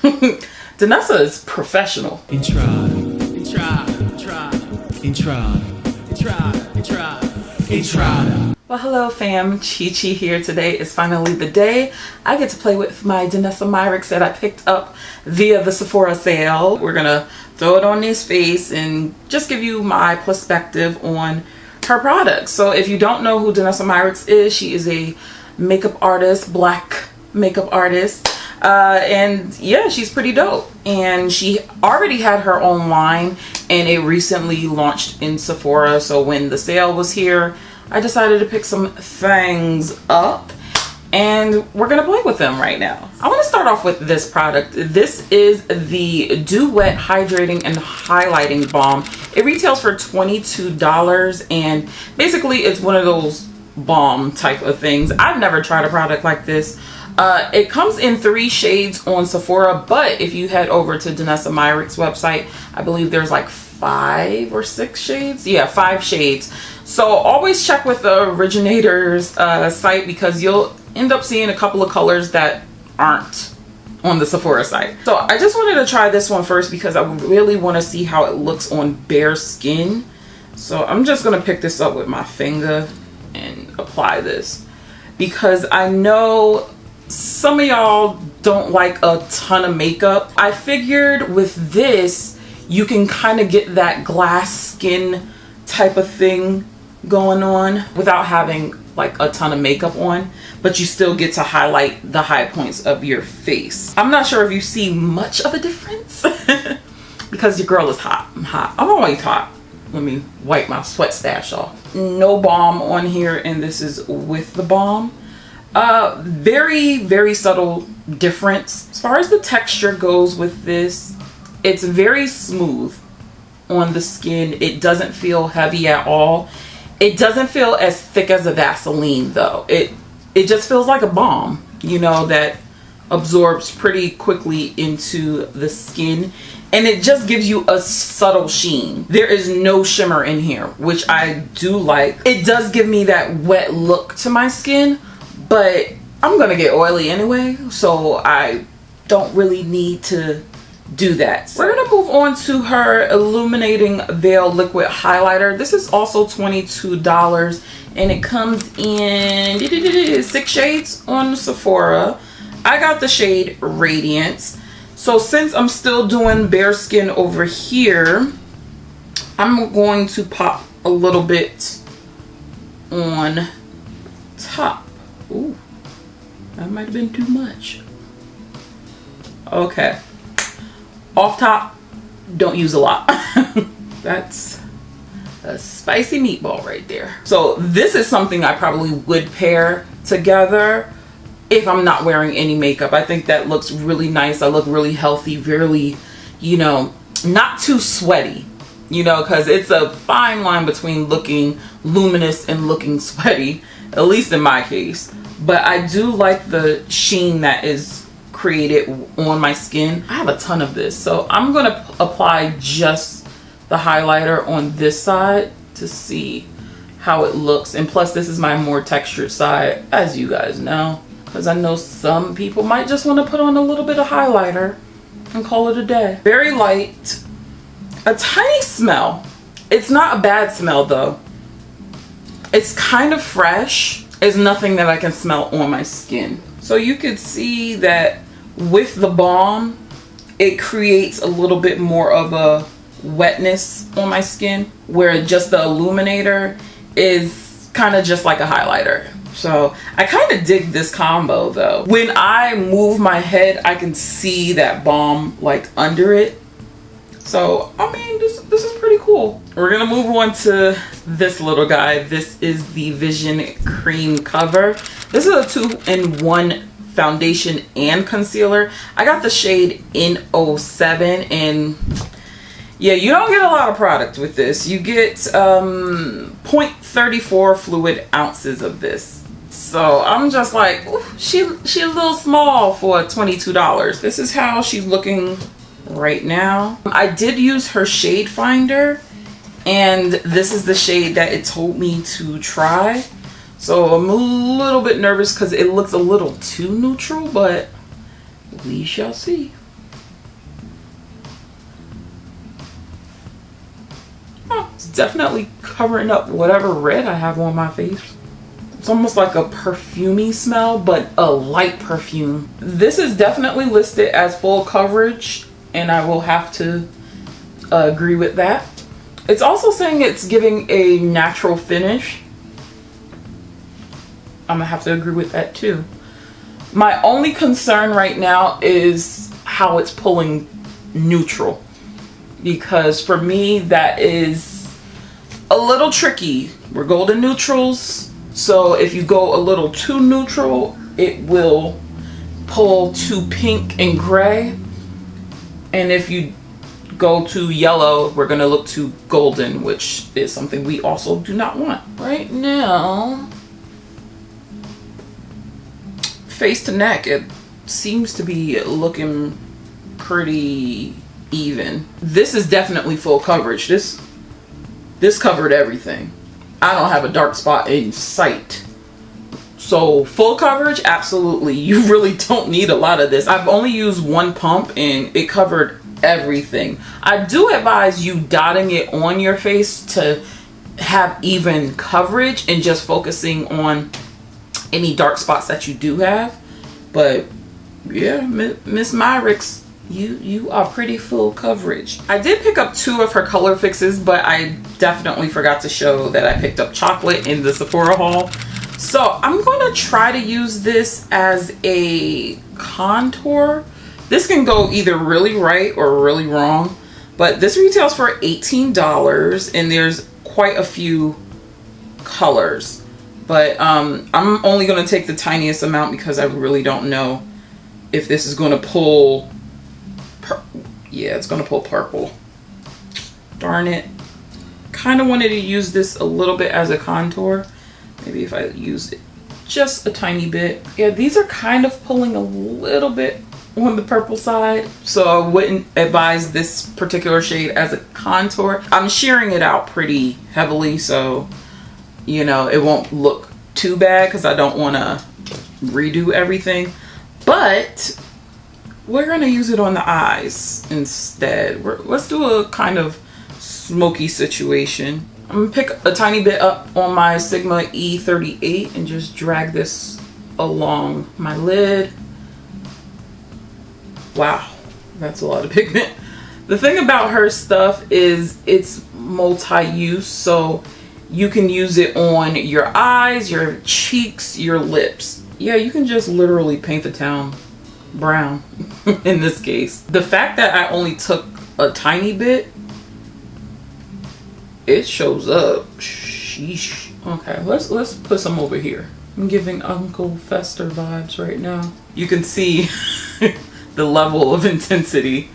Danessa is professional. Well, hello fam, Chi-Chi here. Today is finally the day I get to play with my Danessa Myricks that I picked up via the Sephora sale. We're gonna throw it on his face and just give you my perspective on her products. So if you don't know who Danessa Myricks is, she is a makeup artist, black makeup artist. And yeah, she's pretty dope, and she already had her own line and it recently launched in Sephora. So when the sale was here, I decided to pick some things up and we're gonna play with them right now. I want to start off with this product. This is the Dew Wet Hydrating and Highlighting Balm. It retails for $22 and basically it's one of those balm type of things. I've never tried a product like this. It comes in 3 shades on Sephora, but if you head over to Danessa Myricks website, I believe there's like 5 or 6 shades. Yeah, 5 shades. So always check with the originator's site, because you'll end up seeing a couple of colors that aren't on the Sephora site. So I just wanted to try this one first because I really want to see how it looks on bare skin. So I'm just going to pick this up with my finger and apply this, because I know some of y'all don't like a ton of makeup. I figured with this you can kind of get that glass skin type of thing going on without having like a ton of makeup on, but you still get to highlight the high points of your face. I'm not sure if you see much of a difference because your girl is hot. I'm always hot. Let me wipe my sweat stash off. No balm on here, and this is with the balm. Very subtle difference. As far as the texture goes with this, it's very smooth on the skin. It doesn't feel heavy at all. It doesn't feel as thick as a Vaseline though. It just feels like a balm, you know, that absorbs pretty quickly into the skin, and it just gives you a subtle sheen. There is no shimmer in here, which I do like. It does give me that wet look to my skin, but I'm gonna get oily anyway, so I don't really need to do that. So we're gonna move on to her Illuminating Veil Liquid Highlighter. This is also $22 and it comes in 6 shades on Sephora. I got the shade Radiance. So since I'm still doing bare skin over here, I'm going to pop a little bit on top. Ooh, that might have been too much. Okay. Off top, don't use a lot. That's a spicy meatball right there. So this is something I probably would pair together if I'm not wearing any makeup. I think that looks really nice. I look really healthy, really, you know, not too sweaty, you know, because it's a fine line between looking luminous and looking sweaty, at least in my case. But I do like the sheen that is created on my skin. I have a ton of this, so I'm gonna apply just the highlighter on this side to see how it looks. And plus this is my more textured side, as you guys know, because I know some people might just want to put on a little bit of highlighter and call it a day. Very light, a tiny smell. It's not a bad smell though. It's kind of fresh. It's nothing that I can smell on my skin. So you could see that with the balm, it creates a little bit more of a wetness on my skin, where just the illuminator is kind of just like a highlighter. So I kind of dig this combo though. When I move my head, I can see that balm like under it. So I mean, this is pretty cool. We're gonna move on to this little guy. This is the Vision Cream Cover. This is a 2-in-1 foundation and concealer. I got the shade N07, and yeah, you don't get a lot of product with this. You get 0.34 fluid ounces of this. So I'm just like, ooh, she a little small for $22. This is how she's looking right now. I did use her shade finder, and this is the shade that it told me to try. So I'm a little bit nervous because it looks a little too neutral, but we shall see. It's definitely covering up whatever red I have on my face. It's almost like a perfumey smell, but a light perfume. This is definitely listed as full coverage, and I will have to agree with that. It's also saying it's giving a natural finish. I'm gonna have to agree with that too. My only concern right now is how it's pulling neutral, because for me that is a little tricky. We're golden neutrals, so if you go a little too neutral, it will pull too pink and gray, and if you go to yellow, we're gonna look too golden, which is something we also do not want. Right now, face to neck, it seems to be looking pretty even. This is definitely full coverage. This covered everything. I don't have a dark spot in sight. So full coverage, absolutely. You really don't need a lot of this. I've only used one pump and it covered everything. I do advise you dotting it on your face to have even coverage and just focusing on any dark spots that you do have. But yeah, Miss Myricks, you are pretty full coverage. I did pick up 2 of her color fixes, but I definitely forgot to show that I picked up chocolate in the Sephora haul. So I'm going to try to use this as a contour. This can go either really right or really wrong, but this retails for $18 and there's quite a few colors. But I'm only going to take the tiniest amount because I really don't know if this is going to pull. Yeah, it's going to pull purple. Darn it. Kind of wanted to use this a little bit as a contour. Maybe if I use it just a tiny bit. Yeah, these are kind of pulling a little bit on the purple side, so I wouldn't advise this particular shade as a contour. I'm shearing it out pretty heavily, so you know it won't look too bad because I don't want to redo everything. But we're gonna use it on the eyes instead. Let's do a kind of smoky situation. I'm gonna pick a tiny bit up on my Sigma E38 and just drag this along my lid. Wow, that's a lot of pigment. The thing about her stuff is it's multi-use, so you can use it on your eyes, your cheeks, your lips. Yeah, you can just literally paint the town brown in this case. The fact that I only took a tiny bit, it shows up. Sheesh. Okay, let's put some over here. I'm giving Uncle Fester vibes right now. You can see the level of intensity.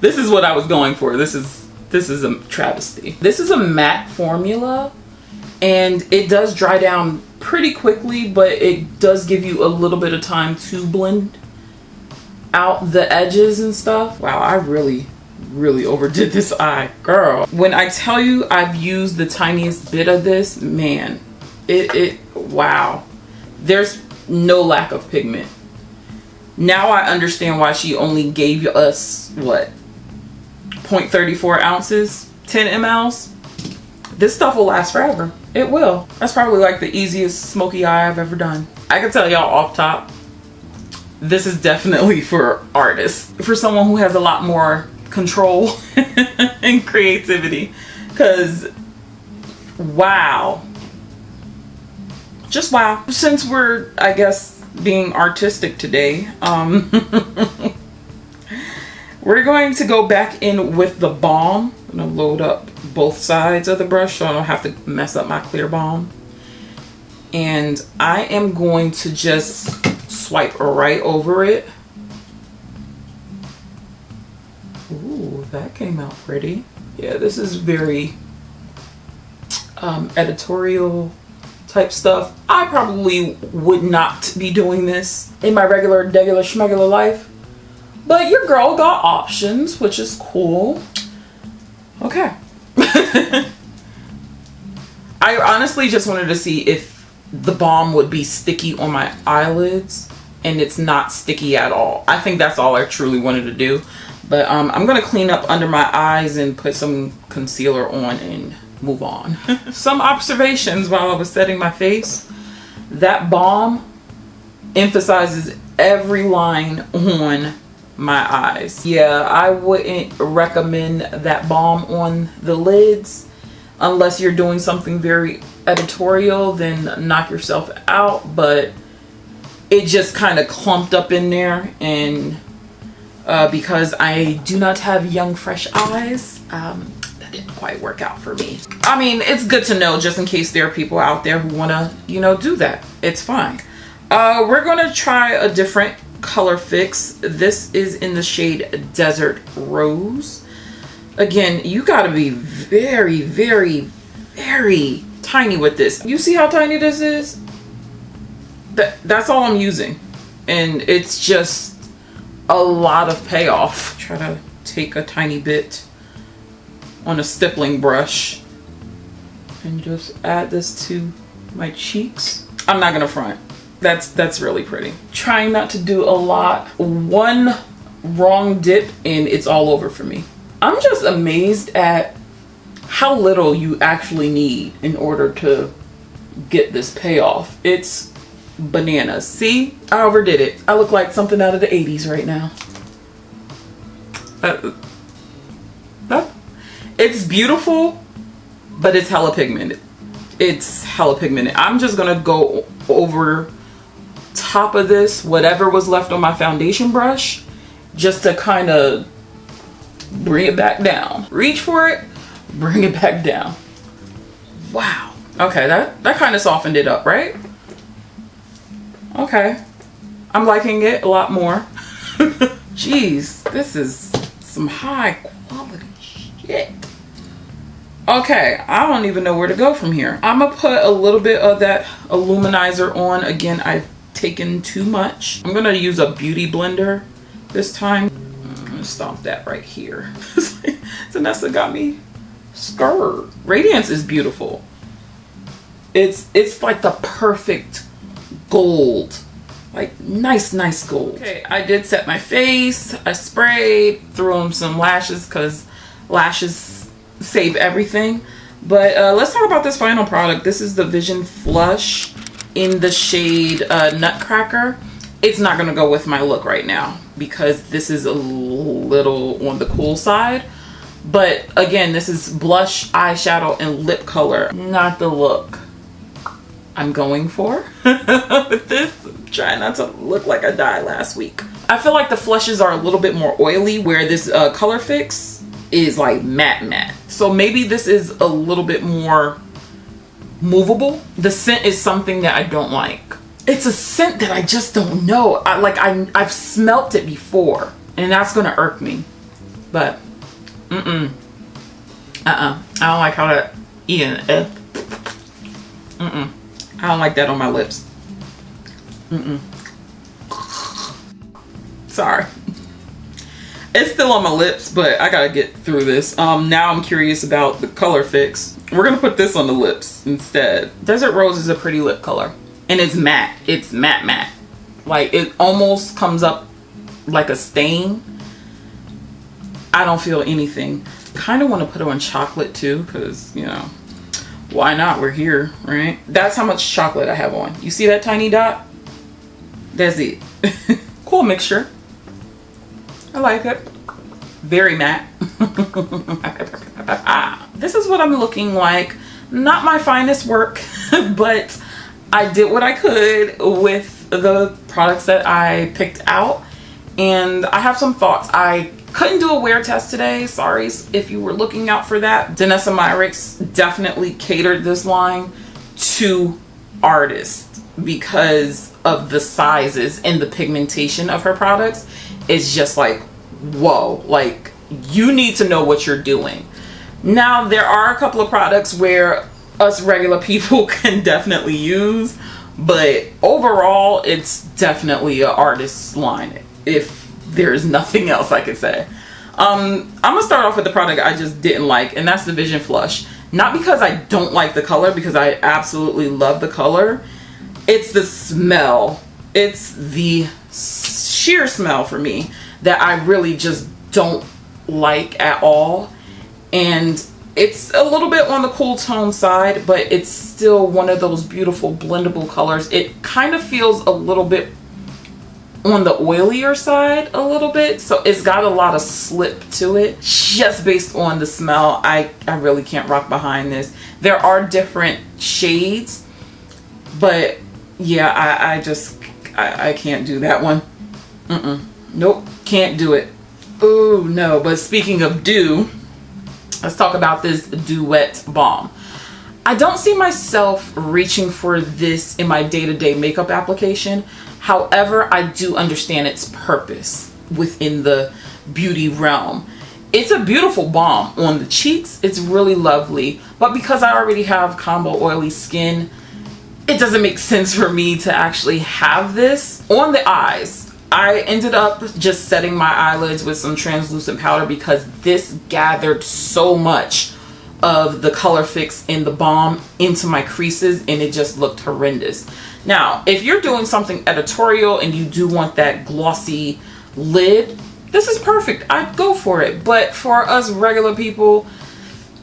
This is what I was going for. This is a travesty. This is a matte formula and it does dry down pretty quickly, but it does give you a little bit of time to blend out the edges and stuff. Wow, I really overdid this eye, girl. When I tell you I've used the tiniest bit of this, man, wow. There's no lack of pigment. Now I understand why she only gave us, what, 0.34 ounces, 10 mLs. This stuff will last forever. It will. That's probably like the easiest smoky eye I've ever done. I can tell y'all off top, this is definitely for artists. For someone who has a lot more control and creativity. Because, wow. Just wow. Since we're, I guess, being artistic today, we're going to go back in with the balm. I'm gonna load up both sides of the brush so I don't have to mess up my clear balm. And I am going to just swipe right over it. Ooh, that came out pretty. Yeah, this is very editorial type stuff. I probably would not be doing this in my regular schmegular life, but your girl got options, which is cool. Okay. I honestly just wanted to see if the balm would be sticky on my eyelids, and it's not sticky at all. I think that's all I truly wanted to do. But I'm gonna clean up under my eyes and put some concealer on and move on. Some observations while I was setting my face. That balm emphasizes every line on my eyes. Yeah, I wouldn't recommend that balm on the lids unless you're doing something very editorial, then knock yourself out. But it just kind of clumped up in there, and because I do not have young fresh eyes, that didn't quite work out for me. I mean, it's good to know just in case there are people out there who want to, you know, do that. It's fine. We're going to try a different color fix. This is in the shade Desert Rose. Again, you got to be very, very, very tiny with this. You see how tiny this is? That's all I'm using, and it's just a lot of payoff. Try to take a tiny bit on a stippling brush and just add this to my cheeks. I'm not gonna front. That's really pretty. Trying not to do a lot. One wrong dip and it's all over for me. I'm just amazed at how little you actually need in order to get this payoff. It's bananas. See, I overdid it. I look like something out of the 80s right now. It's beautiful, but it's hella pigmented. It's hella pigmented. I'm just gonna go over top of this, whatever was left on my foundation brush, just to kind of bring it back down. Reach for it, bring it back down. Wow. Okay, that kind of softened it up, right? Okay, I'm liking it a lot more. Jeez, this is some high quality shit. Okay, I don't even know where to go from here. I'm gonna put a little bit of that Illuminizer on. Again, I've taken too much. I'm gonna use a beauty blender this time. I'm gonna stomp that right here. Danessa got me scared. Radiance is beautiful. It's like the perfect gold, like nice gold. Okay, I did set my face. I sprayed, threw on some lashes because lashes save everything. But let's talk about this final product. This is the Vision Flush in the shade Nutcracker. It's not gonna go with my look right now because this is a little on the cool side. But again, this is blush, eyeshadow, and lip color. Not the look I'm going for with this. I'm trying not to look like I died last week. I feel like the flushes are a little bit more oily, where this Colorfix is like matte. So maybe this is a little bit more movable. The scent is something that I don't like. It's a scent that I just don't know. I've smelt it before, and that's gonna irk me. But I don't like how that I don't like that on my lips. Sorry. It's still on my lips, but I gotta get through this. Now I'm curious about the Colorfix. We're gonna put this on the lips instead. Desert Rose is a pretty lip color, and it's matte. It's matte. Like, it almost comes up like a stain. I don't feel anything. Kind of want to put it on chocolate too, because, you know, why not? We're here, right? That's how much chocolate I have on. You see that tiny dot? That's it. Cool mixture. I like it. Very matte. This is what I'm looking like. Not my finest work, but I did what I could with the products that I picked out. And I have some thoughts. I couldn't do a wear test today. Sorry if you were looking out for that. Danessa Myricks definitely catered this line to artists because of the sizes and the pigmentation of her products. It's just like, whoa, like, you need to know what you're doing. Now, there are a couple of products where us regular people can definitely use, but overall, it's definitely an artist's line, if there's nothing else I could say. I'm gonna start off with the product I just didn't like, and that's the Vision Flush. Not because I don't like the color, because I absolutely love the color. It's the smell. It's the sheer smell for me that I really just don't like at all. And It's a little bit on the cool tone side, but it's still one of those beautiful blendable colors. It kind of feels a little bit on the oilier side a little bit, so it's got a lot of slip to it. Just based on the smell, I really can't rock behind this. There are different shades, but yeah, I can't do that one. Nope, can't do it. Oh no. But speaking of dew, let's talk about this Duet Balm. I don't see myself reaching for this in my day-to-day makeup application. However, I do understand its purpose within the beauty realm. It's a beautiful balm on the cheeks. It's really lovely. But because I already have combo oily skin, it doesn't make sense for me to actually have this on the eyes. I ended up just setting my eyelids with some translucent powder because this gathered so much of the Colorfix in the balm into my creases, and it just looked horrendous. Now, if you're doing something editorial and you do want that glossy lid, this is perfect. I'd go for it. But for us regular people,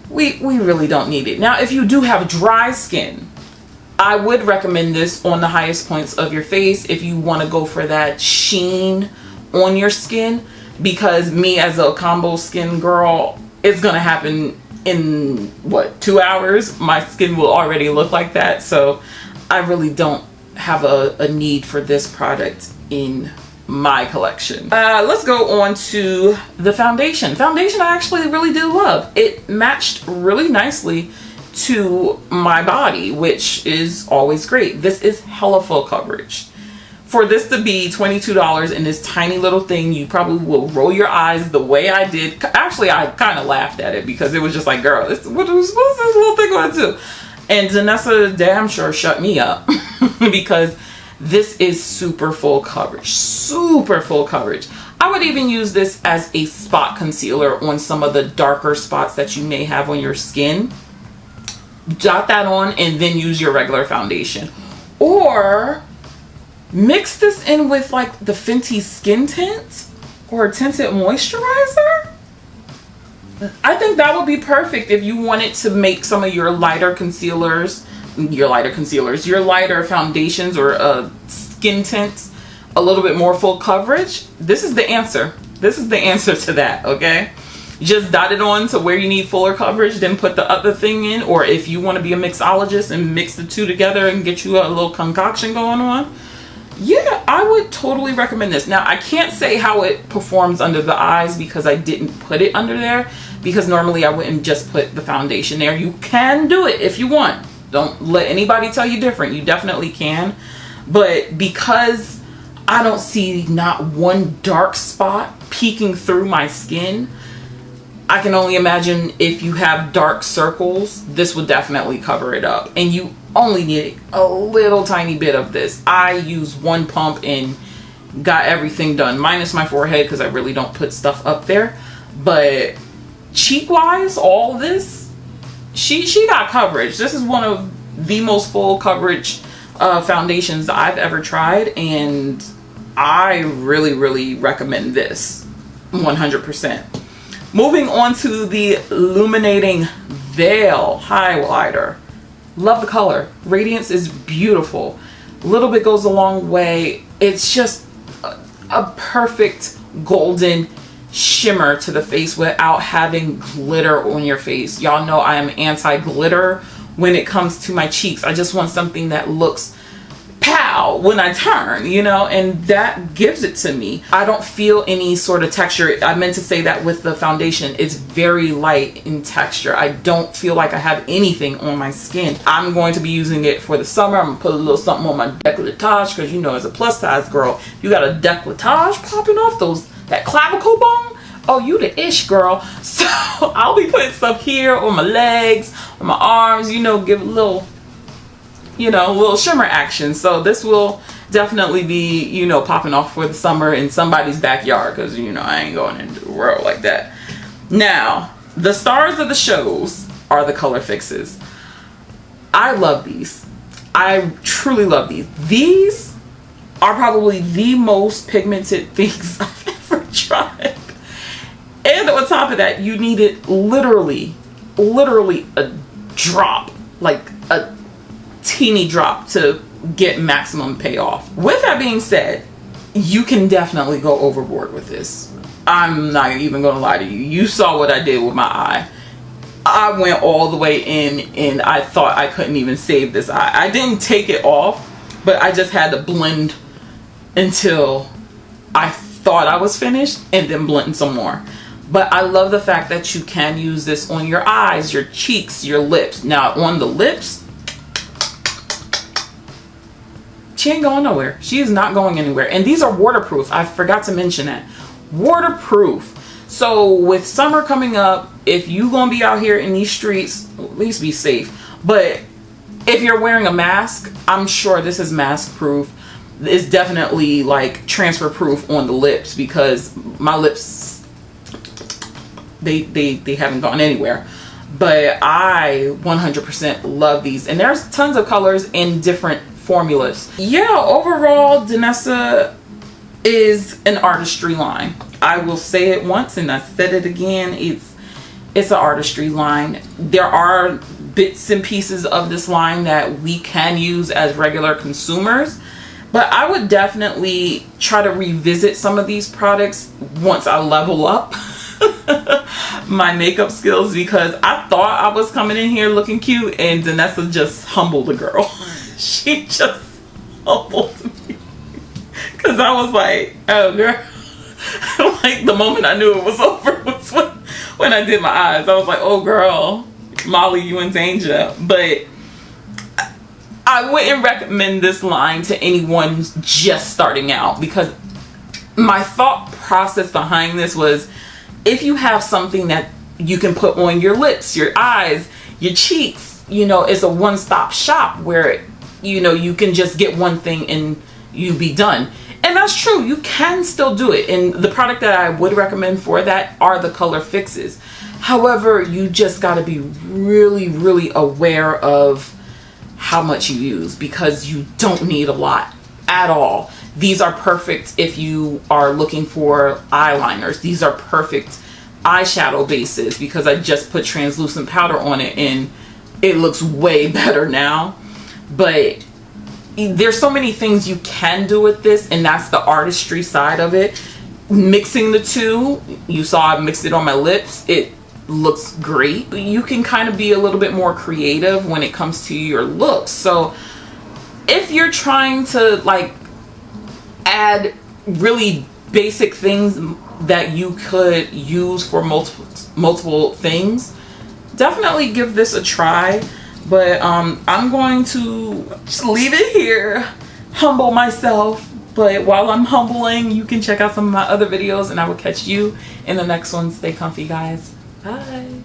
we really don't need it. Now, if you do have dry skin, I would recommend this on the highest points of your face if you want to go for that sheen on your skin, because me as a combo skin girl, it's going to happen in what, 2 hours? My skin will already look like that. So I really don't have a need for this product in my collection. Let's go on to the foundation. Foundation I actually really do love. It matched really nicely to my body, which is always great. This is hella full coverage. For this to be $22 in this tiny little thing, you probably will roll your eyes the way I did. Actually, I kind of laughed at it because it was just like, girl, what's this little thing gonna do? And Danessa damn sure shut me up because this is super full coverage. Super full coverage. I would even use this as a spot concealer on some of the darker spots that you may have on your skin. Dot that on and then use your regular foundation. Or mix this in with like the Fenty Skin Tint or a tinted moisturizer. I think that would be perfect if you wanted to make some of your lighter concealers, your lighter foundations or skin tints a little bit more full coverage. This is the answer. This is the answer to that, okay? Just dot it on to where you need fuller coverage, then put the other thing in. Or if you want to be a mixologist and mix the two together and get you a little concoction going on, yeah, I would totally recommend this. Now, I can't say how it performs under the eyes because I didn't put it under there, because normally I wouldn't just put the foundation there. You can do it if you want. Don't let anybody tell you different. You definitely can. But because I don't see not one dark spot peeking through my skin, I can only imagine if you have dark circles, this would definitely cover it up. And you only need a little tiny bit of this. I used one pump and got everything done, minus my forehead because I really don't put stuff up there. But cheek wise, all this, she got coverage. This is one of the most full coverage foundations I've ever tried, and I really recommend this 100%. Moving on to the Illuminating Veil Highlighter. Love the color. Radiance is beautiful. A little bit goes a long way. It's just a perfect golden shimmer to the face without having glitter on your face. Y'all know I am anti-glitter when it comes to my cheeks. I just want something that looks pow when I turn, you know, and that gives it to me. I don't feel any sort of texture. I meant to say that with the foundation, it's very light in texture. I don't feel like I have anything on my skin. I'm going to be using it for the summer. I'm gonna put a little something on my décolletage because, you know, as a plus size girl, you got a décolletage popping off that clavicle bone. Oh, you the ish, girl. So I'll be putting stuff here on my legs, on my arms, you know, give a little, you know, a little shimmer action. So this will definitely be, you know, popping off for the summer in somebody's backyard, because, you know, I ain't going into the world like that. Now, the stars of the shows are the Colorfixes. I love these. I truly love these. These are probably the most pigmented things I've ever tried. And on top of that, you need it literally literally a drop, like a teeny drop to get maximum payoff. With that being said, you can definitely go overboard with this. I'm not even gonna lie to you. You saw what I did with my eye. I went all the way in and I thought I couldn't even save this eye. I didn't take it off, but I just had to blend until I thought I was finished and then blend some more. But I love the fact that you can use this on your eyes, your cheeks, your lips. Now on the lips, she ain't going nowhere. She is not going anywhere. And these are waterproof. I forgot to mention that. Waterproof. So with summer coming up, if you gonna be out here in these streets, at least be safe. But if you're wearing a mask, I'm sure this is mask proof. It's definitely like transfer proof on the lips, because my lips, they haven't gone anywhere. But I 100% love these, and there's tons of colors in different formulas. Yeah, overall Danessa is an artistry line. I will say it once and I said it again. It's an artistry line. There are bits and pieces of this line that we can use as regular consumers, but I would definitely try to revisit some of these products once I level up my makeup skills, because I thought I was coming in here looking cute and Danessa just humbled the girl. She just humbled me, because I was like, oh girl. Like the moment I knew it was over was when I did my eyes. I was like, oh girl, Molly, you in danger. But I wouldn't recommend this line to anyone just starting out, because my thought process behind this was, if you have something that you can put on your lips, your eyes, your cheeks, you know, it's a one-stop shop where, you know, you can just get one thing and you be done. And that's true, you can still do it. And the product that I would recommend for that are the Colorfixes. However, you just got to be really, really aware of how much you use, because you don't need a lot at all. These are perfect if you are looking for eyeliners. These are perfect eyeshadow bases, because I just put translucent powder on it and it looks way better now. But there's so many things you can do with this, and that's the artistry side of it. Mixing the two, you saw I mixed it on my lips, it looks great. You can kind of be a little bit more creative when it comes to your looks. So if you're trying to like add really basic things that you could use for multiple things, definitely give this a try. But I'm going to just leave it here, humble myself. But while I'm humbling, you can check out some of my other videos, and I will catch you in the next one. Stay comfy, guys. Bye.